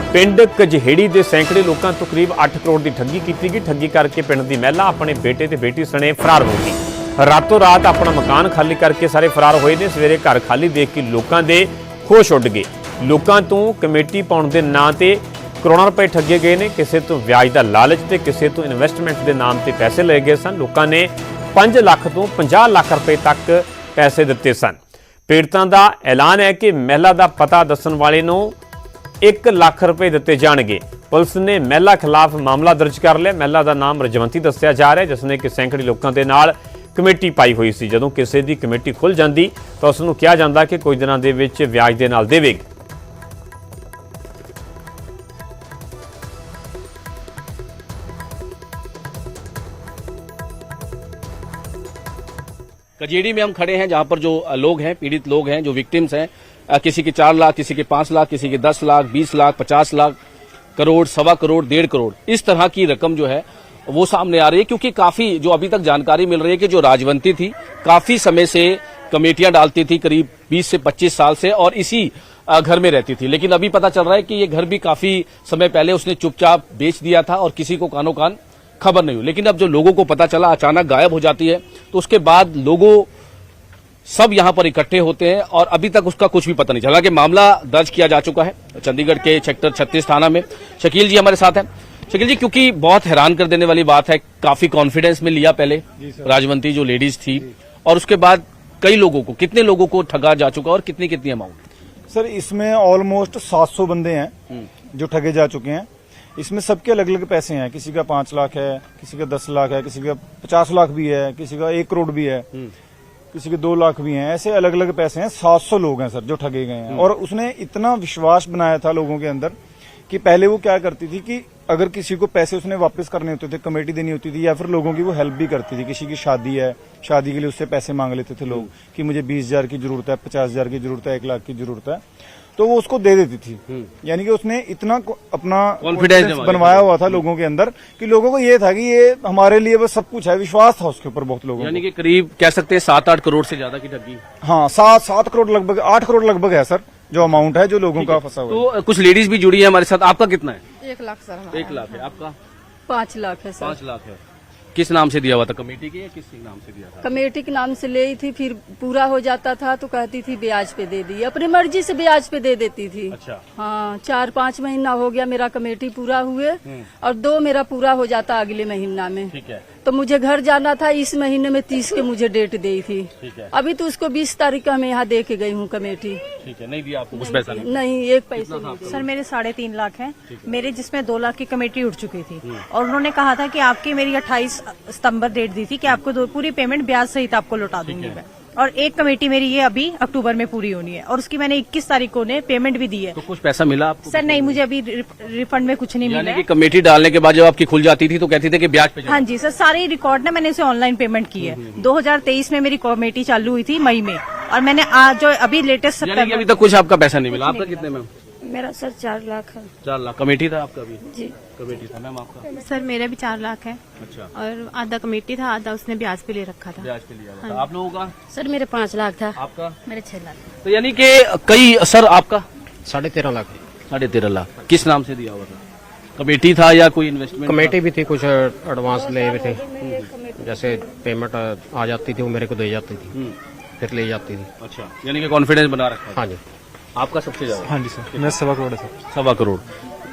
पिंड कजहेड़ी के सैकड़े लोगों तो करीब 8 करोड़ की ठगी की गई। ठगी करके पिंड की महिला अपने बेटे ते बेटी सने फरार हो गई। रातों रात अपना मकान खाली करके सारे फरार होए ने। सवेरे घर खाली देख के लोगों के होश उड़ गए। लोगों तो कमेटी पाउण के नां ते करोड़ों रुपए ठगे गए ने। किसी तो ब्याज का लालच ते किसी तो इन्वेस्टमेंट के नाम ते पैसे लए गए सन। लोगों ने 5 लाख तो 50 लाख रुपए तक पैसे दिते सन। पीड़ितां का ऐलान है कि महिला का पता दस्सण वाले नूं 1 लाख रुपए दिते जाणगे। पुलिस ने महिला खिलाफ मामला दर्ज कर लिया। महिला का नाम रजवंती दस्सिया जा रहा है, जिसने कि सैकड़े लोगों के नाल कमेटी पाई हुई सी। जदों किसी की कमेटी खुल जाती तो उसनूं कहा जाता कि कुछ दिनों दे विच ब्याज दे नाल देवेगी। कजहेड़ी में हम खड़े हैं, जहां पर जो लोग हैं, पीड़ित लोग हैं, जो विक्टिम्स हैं, किसी के 4 लाख, किसी के 5 लाख, किसी के 10 लाख, 20 लाख, 50 लाख, करोड़, 1.25 करोड़, 1.5 करोड़, इस तरह की रकम जो है वो सामने आ रही है। क्योंकि काफी जो अभी तक जानकारी मिल रही है कि जो राजवंती थी काफी समय से कमेटियां डालती थी, करीब 20 से 25 साल से, और इसी घर में रहती थी। लेकिन अभी पता चल रहा है कि ये घर भी काफी समय पहले उसने चुपचाप बेच दिया था और किसी को कानो कान खबर नहीं हुई। लेकिन अब जो लोगों को पता चला, अचानक गायब हो जाती है, तो उसके बाद लोगों सब यहां पर इकट्ठे होते हैं और अभी तक उसका कुछ भी पता नहीं चला। कि मामला दर्ज किया जा चुका है चंडीगढ़ के सेक्टर 36 थाना में। शकील जी हमारे साथ हैं। शकील जी, क्योंकि बहुत हैरान कर देने वाली बात है, काफी कॉन्फिडेंस में लिया पहले राजवंती जो लेडीज थी, और उसके बाद कई लोगों को, कितने लोगों को ठगा जा चुका और कितनी कितनी अमाउंट? सर, इसमें ऑलमोस्ट 700 बंदे हैं जो ठगे जा चुके हैं। इसमें सबके अलग अलग पैसे हैं। किसी का 5 लाख है, किसी का 10 लाख है, किसी का 50 लाख भी है, किसी का 1 करोड़ भी है, किसी के 2 लाख भी हैं। ऐसे अलग अलग पैसे हैं। 700 लोग हैं सर जो ठगे गए हैं। और उसने इतना विश्वास बनाया था लोगों के अंदर कि पहले वो क्या करती थी कि अगर किसी को पैसे उसने वापस करने होते थे, कमेटी देनी होती थी, या फिर लोगों की वो हेल्प भी करती थी। किसी की शादी है, शादी के लिए उससे पैसे मांग लेते थे लोग कि मुझे 20,000 की जरूरत है, 50,000 की जरूरत है, 1 लाख की जरूरत है, तो वो उसको दे देती थी। यानी कि उसने इतना अपना कॉन्फिडेंस बनवाया हुआ था लोगों के अंदर कि लोगों को ये था कि ये हमारे लिए बस सब कुछ है। विश्वास था उसके ऊपर बहुत लोगों को। यानी कि करीब कह सकते हैं 7-8 करोड़ से ज्यादा की ठगी। हाँ, 7 करोड़ लगभग, 8 करोड़ लगभग है सर जो अमाउंट है जो लोगों का फंसा हुआ है। तो कुछ लेडीज भी जुड़ी है हमारे साथ। आपका कितना है? 1 लाख सर। 1 लाख है। आपका 5 लाख है सर। 5 लाख है। किस नाम से दिया हुआ था? कमेटी के या किस नाम से दिया था? कमेटी के नाम से ले थी, फिर पूरा हो जाता था तो कहती थी ब्याज पे दे दी, अपनी मर्जी से ब्याज पे दे देती थी। अच्छा। हाँ, 4-5 महीना हो गया मेरा कमेटी पूरा हुए, और 2 मेरा पूरा हो जाता अगले महीना में। ठीक है। तो मुझे घर जाना था, इस महीने में 30 के मुझे डेट दी थी। ठीक है। अभी तो उसको 20 तारीख का मैं यहाँ दे के गई हूँ कमेटी। ठीक है। नहीं दिया आपको कुछ पैसा? नहीं, 1 पैसा नहीं। सर, मेरे 3.5 लाख है मेरे, जिसमें 2 लाख की कमेटी उठ चुकी थी, और उन्होंने कहा था कि आपकी, मेरी 28 सितंबर डेट दी थी कि आपको पूरी पेमेंट ब्याज सहित आपको लौटा दूंगी मैं। और एक कमेटी मेरी ये अभी अक्टूबर में पूरी होनी है, और उसकी मैंने 21 तारीख को ने पेमेंट भी दी है। तो कुछ पैसा मिला आपको? सर नहीं, मुझे अभी रिफंड में कुछ नहीं मिला। यानी कि कमेटी डालने के बाद जब आपकी खुल जाती थी तो कहती थे कि ब्याज पे? हाँ जी सर, सारी रिकॉर्ड ना मैंने इसे ऑनलाइन पेमेंट की है। 2023 में मेरी कमेटी चालू हुई थी मई में, और मैंने आज जो अभी लेटेस्ट यानी कि अभी तक कुछ आपका पैसा नहीं मिला। आपका कितने में? मेरा सर 4 लाख है। 4 लाख कमेटी था आपका भी? जी, कमेटी था। मैम आपका? सर मेरा भी 4 लाख है। अच्छा। और आधा कमेटी था, आधा उसने ब्याज पे ले रखा था। ब्याज पे लिया हुआ था। आप लोगों का? सर मेरे 5 लाख था। आपका? मेरे 6 लाख। तो यानी कि कई, सर आपका? 13.5 लाख। 13.5 लाख किस नाम से दिया हुआ था? कमेटी था या कोई इन्वेस्टमेंट? कमेटी भी थी, कुछ एडवांस ले हुए थे। जैसे पेमेंट आ जाती थी वो मेरे को दे जाती थी, फिर ले जाती थी। अच्छा, यानी कि कॉन्फिडेंस बना रखा है। हाँ जी। आपका सबसे ज्यादा? हाँ जी सर, मैं 1.25 करोड़ है सर। 1.25 करोड़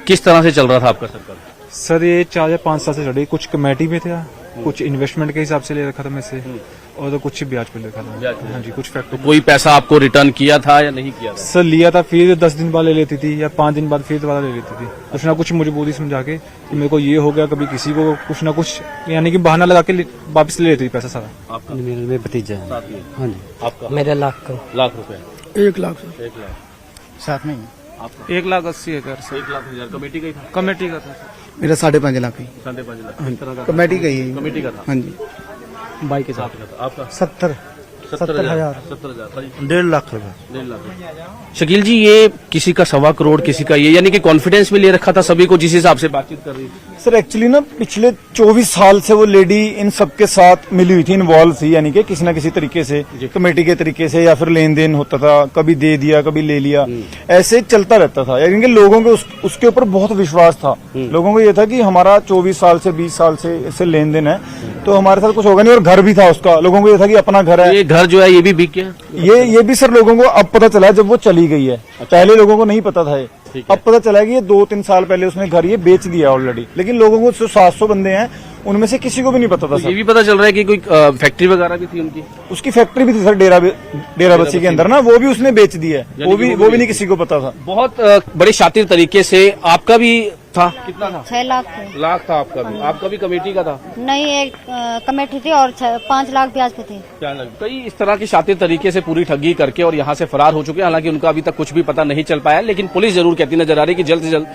किस तरह से चल रहा था आपका सर्कल? सर ये 4 या 5 साल से चल रही। कुछ कमेटी में था, कुछ इन्वेस्टमेंट के हिसाब से ले रखा था मैं से, और तो कुछ ब्याज पे ले रखा था। हाँ जी, कुछ फैक्टर। कोई पैसा आपको रिटर्न किया था या नहीं किया था? सर लिया था, फिर 10 दिन बाद ले लेती थी, या 5 दिन बाद फिर दोबारा ले लेती थी। कुछ ना कुछ मजबूरी समझा के कि मेरे को ये हो गया, कभी किसी को कुछ ना कुछ, यानी कि बहाना लगा के वापस ले लेती थी पैसा सारा। आपका? मेरे भतीजा है। हाँ जी। आपका? मेरे लाख रुपए। 1 लाख सर। 1 लाख साथ में आपका? 1,80,000 सर। 1,00,000 कमेटी का ही था? कमेटी का था मेरा 5.5 लाख है। 5.5 लाख कमेटी का ही है। कमेटी का था? हाँ जी। बाई के साथ। आपका? 70। 70,000 1.5 लाख रुपए। 1.5 लाख। शकील जी, ये किसी का 1.25 करोड़, किसी का ये, यानी कि कॉन्फिडेंस में ले रखा था सभी को जिस हिसाब से बातचीत कर रही थी। सर एक्चुअली ना पिछले 24 साल से वो लेडी इन सबके साथ मिली हुई थी, इन्वॉल्व थी, यानी कि किसी ना किसी तरीके से कमेटी के तरीके से या फिर लेन देन होता था, कभी दे दिया कभी ले लिया, ऐसे चलता रहता था। यानी कि लोगों को उसके ऊपर बहुत विश्वास था। लोगों को ये था कि हमारा 24 साल से 20 साल से इससे लेन देन है तो हमारे साथ कुछ होगा नहीं, और घर भी था उसका। लोगों को ये था कि अपना घर है। ये घर जो है ये भी बिक गया। ये भी सर लोगों को अब पता चला जब वो चली गई है। पहले लोगों को नहीं पता था ये, अब पता चला कि ये 2-3 साल पहले उसने घर ये बेच दिया ऑलरेडी। लेकिन लोगों को जो 700 बंदे हैं उनमें से किसी को भी नहीं पता था ये सर। भी पता चल रहा है कि कोई फैक्ट्री वगैरह भी थी उनकी। उसकी फैक्ट्री भी थी सर डेरा बस्सी के अंदर ना, वो भी उसने बेच दी है। वो भी नहीं किसी को पता था। बहुत बड़े शातिर तरीके से। आपका भी था? कितना था? 6 लाख लाख था आपका भी। आपका भी कमेटी का था? नहीं, एक कमेटी थी और 5 लाख ब्याज पे थे। कई इस तरह की शातिर तरीके से पूरी ठगी करके और यहाँ से फरार हो चुके हैं। हालांकि उनका अभी तक कुछ भी पता नहीं चल पाया, लेकिन पुलिस जरूर कहती नजर आ रही है कि जल्द से जल्द